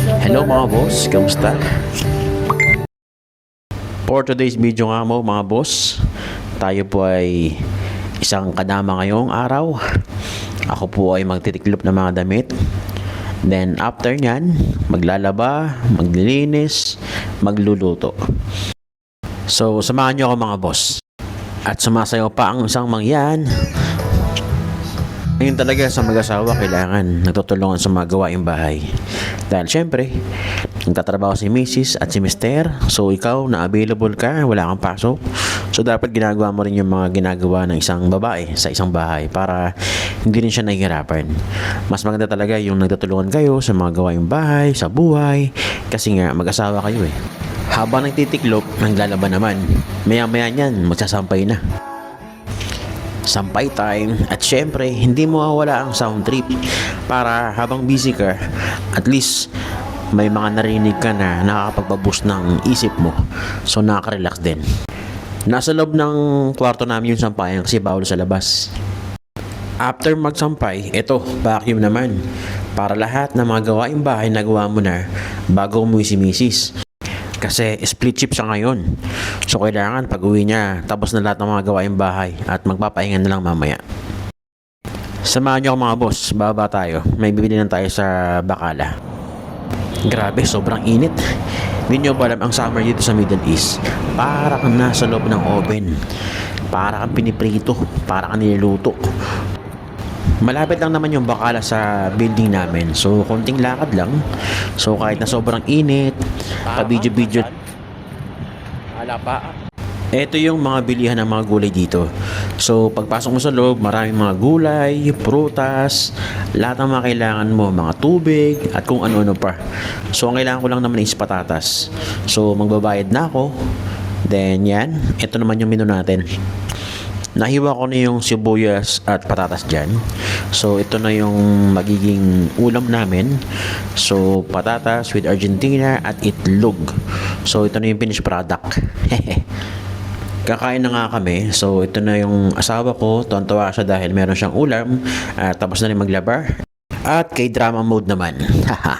Hello mga boss, kamusta? For today's video nga mo mga boss, tayo po ay isang kadama ngayong araw. Ako po ay magtitiklop ng mga damit. Then after nyan, maglalaba, maglilinis, magluluto. So samahan nyo ako mga boss. At sumasayaw pa ang isang mangyan. Ngayon talaga sa mag-asawa kailangan nagtutulungan sa mga gawaing bahay. Dahil syempre, nagtatrabaho si Mrs. at si Mr. So ikaw na available ka, wala kang pasok. So dapat ginagawa mo rin yung mga ginagawa ng isang babae sa isang bahay para hindi rin siya nahihirapan. Mas maganda talaga yung nagtutulungan kayo sa mga gawaing bahay, sa buhay. Kasi nga mag-asawa kayo eh. Habang nagtitiklop, naglalaban naman. Maya-maya niyan, magsasampay na. Sampay time at syempre hindi mo mawawala ang sound trip para habang busy ka at least may mga narinig ka na nakakapagpaboost ng isip mo, so nakaka-relax din. Nasa loob ng kwarto namin yung sampayan kasi bawal sa labas. After magsampay, eto vacuum naman para lahat ng mga gawaing bahay nagawa mo na bago umuwi si Mrs. Kasi split shift siya ngayon. So kailangan pag uwi niya, tapos na lahat ng mga gawaing bahay at magpapahinga na lang mamaya. Samahan niyo ako mga boss, baba tayo. May bibili lang tayo sa Bacala. Grabe, sobrang init. Hindi nyo ba alam ang summer dito sa Middle East? Para kang nasa loob ng oven. Para kang piniprito. Para kang niluluto. Malapit lang naman yung Bacala sa building namin. So, konting lakad lang. So, kahit na sobrang init, pa-video-video. Ala pa. Ito yung mga bilihan ng mga gulay dito. So, pagpasok mo sa loob, maraming mga gulay, prutas, lahat ng mga kailangan mo, mga tubig, at kung ano-ano pa. So, ang kailangan ko lang naman is patatas. So, magbabayad na ako. Then, yan. Ito naman yung menu natin. Nahiwa ko na yung sibuyas at patatas dyan. So, ito na yung magiging ulam namin. So, patatas with Argentina at itlog. So, ito na yung finished product. Kakain na nga kami. So, ito na yung asawa ko. Tuwan-tuwa siya dahil meron siyang ulam. Tapos na rin maglaba. At kay drama mode naman. Haha.